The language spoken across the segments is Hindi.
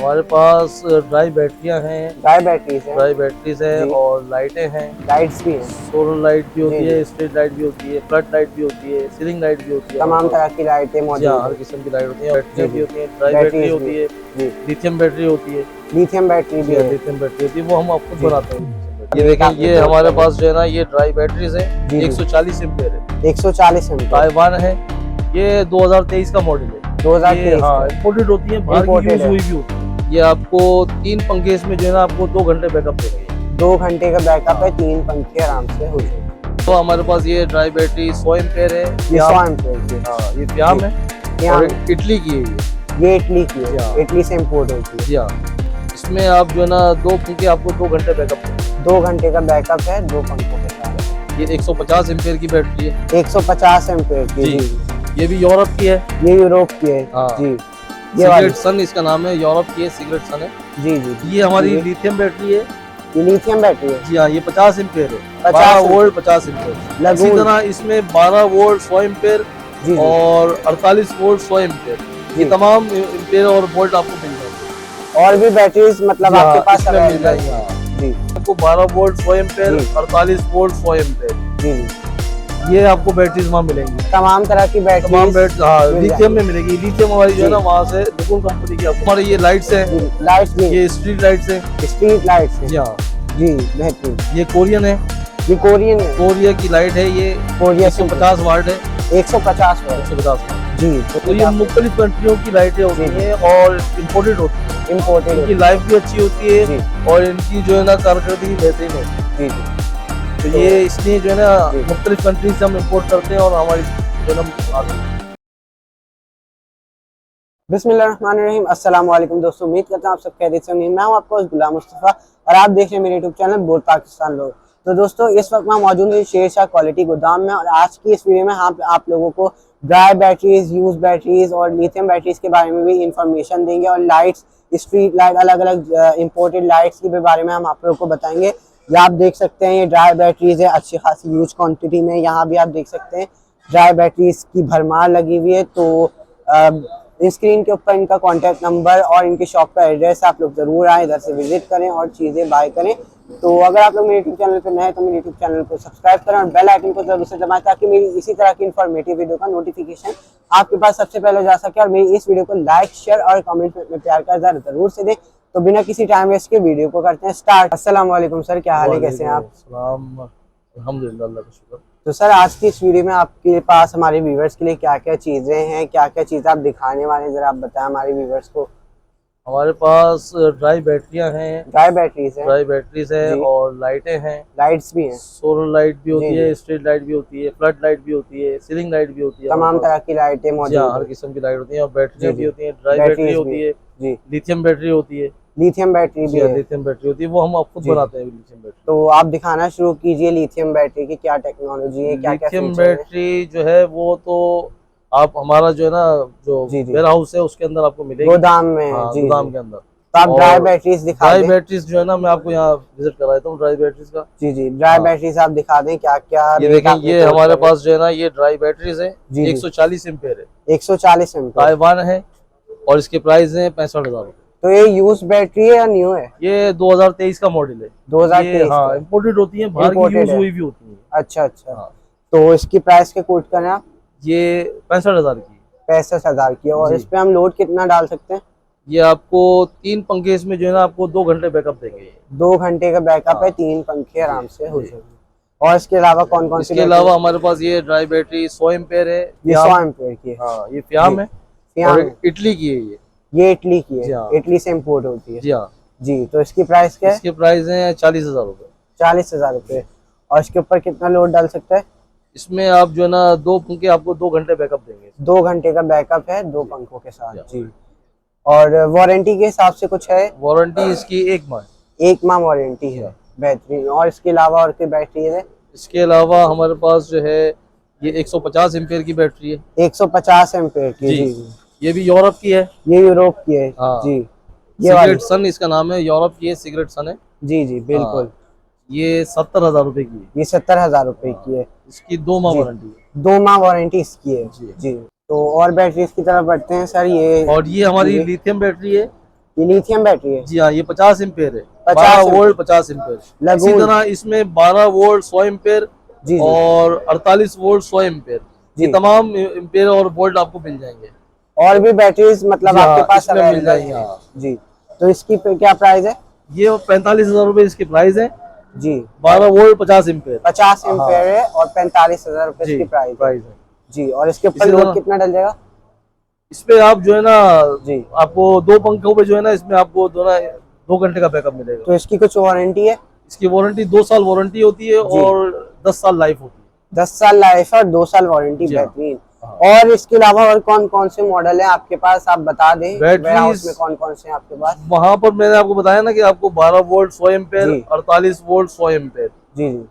हमारे पास ड्राई बैटरियां हैं, ड्राई बैटरीज है और लाइटें हैं, लाइट्स भी हैं, सोलर लाइट भी होती है, स्ट्रीट लाइट भी होती है, फ्लड लाइट भी होती है, सीलिंग लाइट भी होती है, तमाम तरह की लाइटें मौजूद हैं। हर किस्म की लाइट होती है, बैटरियां भी होती है, ड्राई बैटरी होती है, लिथियम बैटरी होती है, लिथियम बैटरी भी है, लिथियम बैटरी होती है, वो हम आपको बनाते हैं। ये देखें, ये हमारे पास जो है ना, ये ड्राई बैटरीज है, 140 एम्पेयर है, 140 एम्पेयर ताइवान है, ये 2023 का मॉडल है, 2023 हाँ इम्पोर्टेड होती है, बाहर की यूज हुई भी होती है। ये आपको 3 पंखे इसमें जो है ना, आपको 2 घंटे बैकअप देंगे। 2 घंटे का बैकअप है, 3 पंखे आराम से हो जाएंगे। तो हमारे पास ये ड्राई बैटरी 100 एम्पेयर है, ये 100 एम्पेयर की, हाँ ये फ्याम है और इटली की है, ये इटली की है, इटली से इम्पोर्ट होती है। इसमें आप जो है ना 2 पंखे आपको 2 घंटे बैकअप देंगे। 2 घंटे का बैकअप है, 2 पंखों के साथ। ये 150 एम्पेयर की बैटरी है, 150 एम्पेयर की जी। ये भी यूरोप की है, ये यूरोप की है जी। ये सिगरेट सन इसका नाम है, यूरोप की है, सिगरेट सन है जी जी। ये हमारी लिथियम बैटरी है, ये लिथियम बैटरी है जी हाँ। ये 50 एम्पेयर है, 50 12 वोल्ट 50 एम्पेयर। इसी तरह इसमें 12 वोल्ट 100 एम्पेयर और 48 वोल्ट 100 एम्पेयर, ये तमाम एम्पेयर और वोल्ट आपको मिल जाएंगे। और भी बैटरीज मतलब आपके पास मिल जाएंगे जी। आपको 12 वोल्ट 100 एम्पेयर, 48 वोल्ट 100 एम्पेयर जी, ये आपको बैटरीज वहाँ मिलेंगी। तमाम तरह की बैटरी, तमाम बैटरी लिथियम में मिलेगी। लिथियम हमारी जो है ना, वहाँ से निकोल कंपनी की आपको। हमारे ये लाइट्स हैं, लाइट्स भी, ये स्ट्रीट लाइट्स हैं, स्ट्रीट लाइट्स हैं जी हाँ जी, बेहतरीन। ये कोरियन है, ये कोरियन है, कोरिया की लाइट है, ये कोरिया 150 वाट है, 150 वाट 150 वाट जी। तो ये मुख्तलिफ कंट्रियों की लाइटें होती हैं और इम्पोर्टेड होती हैं। इम्पोर्टेड, इनकी लाइफ भी अच्छी होती है और इनकी जो है ना कारकर्दगी बेहतरीन होती है जी। तो ये इसलिए जो है ना मुख्तलिफ कंट्री से हम इम्पोर्ट करते हैं और हमारी जो है बिस्मिल्लाहिर्रहमानिर्रहीम। अस्सलाम वालेकुम दोस्तों, उम्मीद करता हूँ आप सब खैरियत से होंगे। मैं हूँ आपका गुलाम मुस्तफ़ा और आप देख रहे हैं मेरे यूट्यूब चैनल बोल पाकिस्तान लोग। तो दोस्तों, इस वक्त मैं मौजूद हूँ शेर शाह क्वालिटी गोदाम में और आज की इस वीडियो में आप लोगों को ड्राई बैटरीज, यूज बैटरीज और लिथियम बैटरीज के बारे में भी इंफॉर्मेशन देंगे और लाइट्स, स्ट्रीट लाइट, अलग अलग इम्पोर्टेड लाइट्स के बारे में हम आप लोगों को बताएंगे। ये आप देख सकते हैं, ये ड्राई बैटरीज है अच्छी खासी यूज क्वान्टिटी में। यहाँ भी आप देख सकते हैं ड्राई बैटरीज की भरमार लगी हुई है। तो स्क्रीन के ऊपर इनका कॉन्टैक्ट नंबर और इनके शॉप का एड्रेस, आप लोग जरूर आए, इधर से विजिट करें और चीज़ें बाय करें। तो अगर आप लोग मेरे यूट्यूब चैनल पर नए हैं तो मेरे यूट्यूब चैनल को सब्सक्राइब करें और बेल आइकन को जरूर से दबाएं ताकि मेरी इसी तरह की इन्फॉर्मेटिव वीडियो का नोटिफिकेशन आपके पास सबसे पहले जा सके। और मेरी इस वीडियो को लाइक, शेयर और कमेंट में प्यार का इज़हार जरूर से दें। तो बिना किसी टाइम वेस्ट के वीडियो को करते हैं स्टार्ट। अस्सलाम वालेकुम सर, क्या हाल है, कैसे हैं आप? अल्हम्दुलिल्लाह, अल्लाह का शुक्र। तो सर, आज की इस वीडियो में आपके पास हमारे व्यूवर्स के लिए क्या क्या चीज़ें हैं, क्या क्या चीज़ें आप दिखाने वाले हैं, ज़रा आप बताएं हमारे व्यूवर्स को। हमारे पास ड्राई बैटरियां हैं, ड्राई बैटरीज है और लाइटें हैं, लाइट्स भी हैं, सोलर लाइट भी होती है, स्ट्रीट लाइट भी होती है, फ्लड लाइट भी होती है, सीलिंग लाइट भी होती है, तमाम तरह की लाइटें मौजूद हैं, हर किस्म की लाइट होती है और बैटरियां भी होती हैं। ड्राई बैटरी होती है, लिथियम बैटरी होती है, लिथियम बैटरी भी है, लिथियम बैटरी होती है, वो हम खुद बनाते हैं लिथियम बैटरी। तो आप दिखाना शुरू कीजिए लिथियम बैटरी की क्या टेक्नोलॉजी है, क्या क्या लिथियम बैटरी जो है वो तो आप हमारा जो है ना, जो वेयर हाउस है उसके अंदर आपको मिलेगी, गोदाम में, गोदाम के अंदर। तो आप ड्राई बैटरीज दिखा दें। ड्राई बैटरीज जो है ना, मैं आपको यहाँ विजिट करा देता हूँ ड्राई बैटरीज का। जी, ड्राई बैटरीज आप दिखा दें क्या क्या। ये देखें, ये हमारे पास जो है ना, ये ड्राई बैटरीज है, 140 एम्पेयर है, 140 एम्पेयर, ताइवान है और इसके प्राइस है 65,000 रुपए। तो ये यूज बैटरी है या न्यू है? ये 2023 का मॉडल है, 2023। हाँ इम्पोर्टेड होती है, बाहर की यूज हुई भी होती है। अच्छा, तो इसकी प्राइस के कोट करें आप? ये 65,000 की, 65,000 की। और इस पे हम लोड कितना डाल सकते हैं? ये आपको 3 पंखे इसमें जो है ना, आपको 2 घंटे बैकअप देंगे। 2 घंटे का बैकअप है, 3 पंखे आराम से हो जाएंगे। और इसके अलावा कौन कौन सी? इसके अलावा हमारे पास ये ड्राई बैटरी 100 एम्पेयर है, ये 100 एम्पेयर की है, हाँ ये फ्याम है और इटली की है, ये इटली की है, इटली से इम्पोर्ट होती है। जी हाँ जी। तो इसकी प्राइस क्या है? इसके प्राइस है 40,000 रुपए। 40,000 रुपए। और इसके ऊपर कितना लोड डाल सकता है? इसमें आप जो है ना 2 पंखे आपको 2 घंटे बैकअप देंगे। 2 घंटे का बैकअप है, 2 पंखों के साथ जी। और वारंटी के हिसाब से कुछ है? वारंटी इसकी 1 माह, 1 माह वारंटी है, बेहतरीन। और इसके अलावा और कोई बैटरी है? इसके अलावा हमारे पास जो है ये 150 एम्पेयर की बैटरी है, 150 एम्पेयर की जी। ये भी यूरोप की है, ये यूरोप की है जी। ये सिगरेट सन इसका नाम है, यूरोप की है, सिगरेट सन है जी बिल्कुल। ये 70,000 रुपए की है, ये 70,000 रुपए की है। इसकी 2 माह वारंटी है, 2 माह वारंटी इसकी है जी। तो और बैटरीज की तरफ बढ़ते हैं सर। ये और ये हमारी लिथियम बैटरी है, ये लिथियम बैटरी है। जी हाँ, ये 50 एम्पेयर है, 50 12 वोल्ट 50 एम्पेयर। इसी लगून। तरह इसमें 12 वोल्ट 100 एम्पेयर जी जी और 48 वोल्ट 100 एम्पेयर, ये जी। तमाम एम्पेयर और वोल्ट आपको मिल जाएंगे। और भी बैटरीज मतलब जी हाँ, आपके पास इसमें मिल अवेलेबल जाएंगी। है? हाँ, जी। तो इसकी क्या प्राइस है? ये 45,000 रुपए इसकी प्राइस है। जी। 12 वोल्ट 50 एम्पेयर। 50 हाँ एम्पेयर है और 45,000 रुपए जी, इसकी प्राइस है। प्राइस है। जी। और इसके ऊपर इसी लोड तरह कितना डल जाएगा? इस पे आप जो है ना, जी। आपको 2 पंखों पे जो है ना, इसमें आपको 2 घंटे का बैकअप मिलेगा। तो इसकी कुछ वारंटी है? इसकी वारंटी 2 साल वारंटी होती है जी। और 10 साल लाइफ होती है। 10 साल लाइफ और 2 साल वारंटी। जी हाँ। बेहतरीन। हाँ। और इसके अलावा और कौन कौन से मॉडल है आपके पास, आप बता दें। बैटरीज वेयर हाउस में कौन कौन से हैं आपके पास? वहां पर मैंने आपको बताया ना कि आपको 12 वोल्ट 100 एम्पेयर, जी। 48 वोल्ट 100 एम्पेयर, जी जी।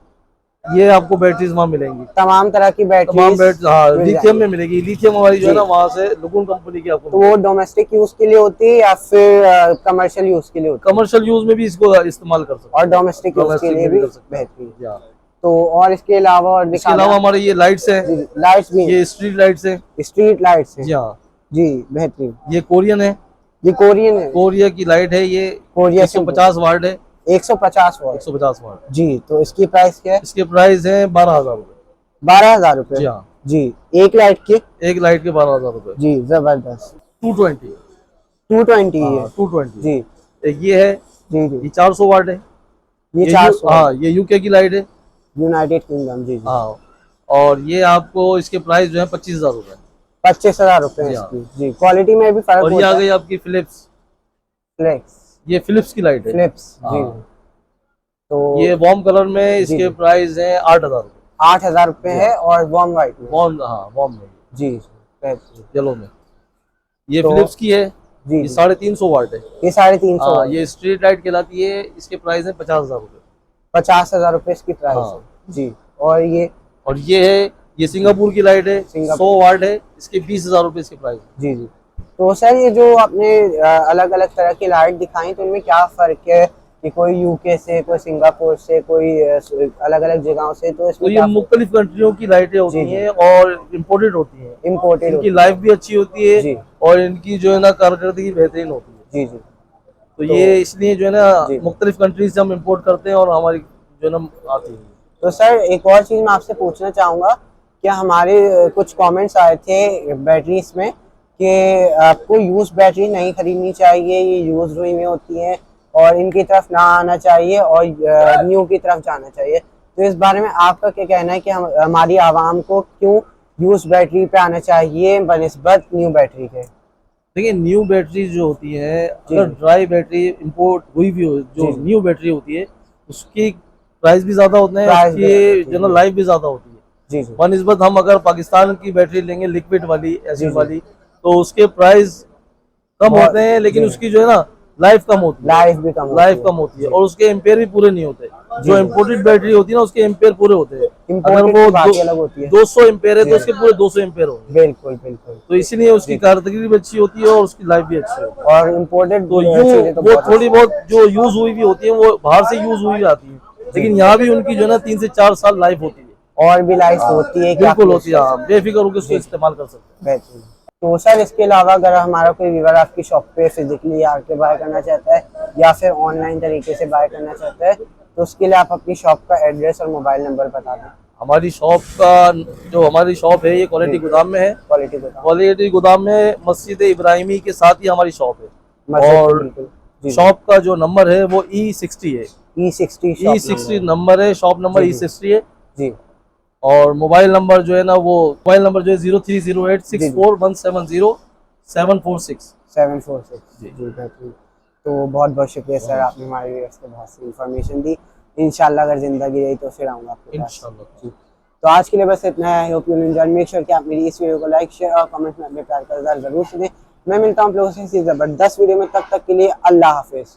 ये आपको बैटरीज वहाँ मिलेंगी। तमाम तरह की बैटरी तमाम बैटरी हाँ मिल लिथियम जाएंगी। में मिलेगी। लिथियम हमारी जो है जी। ना वहाँ से लुगुन कंपनी की आपको तो वो डोमेस्टिक यूज के लिए होती है या फिर कमर्शियल यूज के लिए होती है? कमर्शियल यूज में भी इसको इस्तेमाल कर सकते और डोमेस्टिक यूज के लिए में भी कर सकते हैं। बेहतरीन। हाँ। तो और इसके अलावा और इसके दिखा अलावा दें। हमारे ये लाइट्स हैं, लाइट्स भी ये स्ट्रीट लाइट्स हैं। स्ट्रीट लाइट्स हैं। जी हाँ, जी बेहतरीन। ये कोरियन है, ये कोरियन है। कोरिया की लाइट है। ये कोरिया 150 वाट है। 150 वाट। 150 वाट। जी। तो इसकी प्राइस क्या है? इसके प्राइस है 12,000 रुपए। 12,000 रुपए। जी हाँ, जी। एक लाइट की? एक लाइट के 12,000 रुपए। जी जबरदस्त। 220। 220 है। 220। जी एक ये है, जी जी। ये 400 वाट है। ये 400। हाँ, ये यूके की लाइट है। United Kingdom. जी जी। हाँ, और ये आपको इसके प्राइस जो है 25,000 रुपए। 25,000 रुपए है जी हाँ। इसकी। जी। क्वालिटी में भी फर्क और ये होता आ है। गई आपकी फिलिप्स, फ्लेक्स। ये फिलिप्स की लाइट है। फ्लिप्स। जी। हाँ। तो ये वार्म कलर में जी इसके जी। प्राइस है 8,000 रुपए। 8,000 रुपए है और वार्म व्हाइट में। वार्म, हाँ वार्म में, जी बेहतरीन। येलो में। ये तो फिलिप्स की है। जी ये जी। 350 वाट है। ये 350 हाँ, ये स्ट्रीट लाइट कहलाती है। इसके प्राइस है 50,000 रुपए। 50,000 रुपए इसकी प्राइस हाँ। है। जी। और ये है, ये सिंगापुर की लाइट है, 100 वाट है। इसके 20,000 रुपए इसके प्राइस है। जी जी। तो सर ये जो आपने अलग अलग तरह की लाइट दिखाई, तो इनमें क्या फर्क है कि कोई यूके से, कोई सिंगापुर से, कोई अलग अलग जगहों से, तो तो इसमें ये मुख्तलिफ कंट्रियों की लाइटें होती जी। हैं और इम्पोर्टेड होती हैं। इम्पोर्टेड इनकी लाइफ भी अच्छी होती जी। है और इनकी जो है ना कारकर्दगी बेहतरीन होती है। जी जी। तो ये इसलिए जो है ना जी। मुख्तलिफ कंट्रीज से हम इम्पोर्ट करते हैं और हमारी जो है ना आती है। तो सर एक और चीज़ मैं आपसे पूछना चाहूँगा कि हमारे कुछ कमेंट्स आए थे बैटरीज में कि आपको यूज बैटरी नहीं खरीदनी चाहिए, ये यूज हुई में होती हैं और इनकी तरफ ना आना चाहिए और न्यू की तरफ जाना चाहिए। तो इस बारे में आपका क्या कहना है कि हमारी आवाम को क्यों यूज बैटरी पे आना चाहिए बनिस्बत न्यू बैटरी के? देखिए, न्यू बैटरी जो होती है, जी। अगर ड्राई बैटरी इंपोर्ट हुई भी हो, जो जी। न्यू बैटरी होती है उसकी प्राइस भी ज्यादा होते हैं, प्राइस भी ज्यादा होती उसकी है। जो ना लाइफ भी ज्यादा होती है। जी जी। बनिस्बत हम अगर पाकिस्तान की बैटरी लेंगे लिक्विड वाली, जी, एसिड जी। वाली, तो उसके प्राइस कम बहुत- होते हैं, लेकिन जी। उसकी जो है ना लाइफ कम होती है। लाइफ भी कम लाइफ कम होती है जी। और उसके एम्पेयर भी पूरे नहीं होते। जी। जो इम्पोर्टेड बैटरी होती है ना, उसके एम्पेयर पूरे होते हैं। अगर Imported वो की बात ही अलग होती है। 200 एम्पेयर है जी। तो उसके पूरे 200 एम्पेयर होंगे। बिल्कुल बिल्कुल। तो इसीलिए उसकी कारकर्दगी भी अच्छी होती है और उसकी लाइफ भी अच्छी होती है। और इम्पोर्टेड तो वो थोड़ी बहुत जो यूज हुई भी होती है वो बाहर से यूज हुई आती है, लेकिन यहाँ भी उनकी जो है ना 3 से 4 साल लाइफ होती है। और भी लाइफ होती है? बिल्कुल होती है। हाँ, बेफिक्र होकर उसको इस्तेमाल कर सकते हैं। बेहतरीन। तो सर इसके अलावा अगर हमारा कोई व्यूअर आपकी शॉप पे फिजिकली आके बाय करना चाहता है या फिर ऑनलाइन तरीके से बाय करना चाहता है, तो उसके लिए आप अपनी शॉप का एड्रेस और मोबाइल नंबर बता दें। हमारी शॉप का जो हमारी शॉप है ये क्वालिटी गोदाम में है। क्वालिटी बता। क्वालिटी गोदाम में मस्जिद इब्राहिमी के साथ ही हमारी शॉप है। मस्जिद और बिल्कुल। जी। शॉप का जो नंबर है वो E60 है। E60 E60 नंबर है, शॉप नंबर जी, जी। E60 है। जी। और मोबाइल नंबर जो है ना, वो मोबाइल नंबर जो है 030864170746। 746। जी। जी बेहतरीन। तो बहुत बहुत शुक्रिया सर, आपने हमारे व्यूअर्स को बहुत सी इन्फॉर्मेशन दी। इंशाल्लाह अगर जिंदगी रही तो फिर आऊँगा आपके पास। इंशाल्लाह। जी। तो आज के लिए बस इतना है। Hope you enjoy. Make sure कि आप मेरी इस वीडियो को लाइक, शेयर और कमेंट में अपने प्यार का इज़हार जरूर सुनें। मैं मिलता हूँ आप लोगों से इसी जबरदस्त वीडियो में, तब तक के लिए अल्लाह हाफिज़।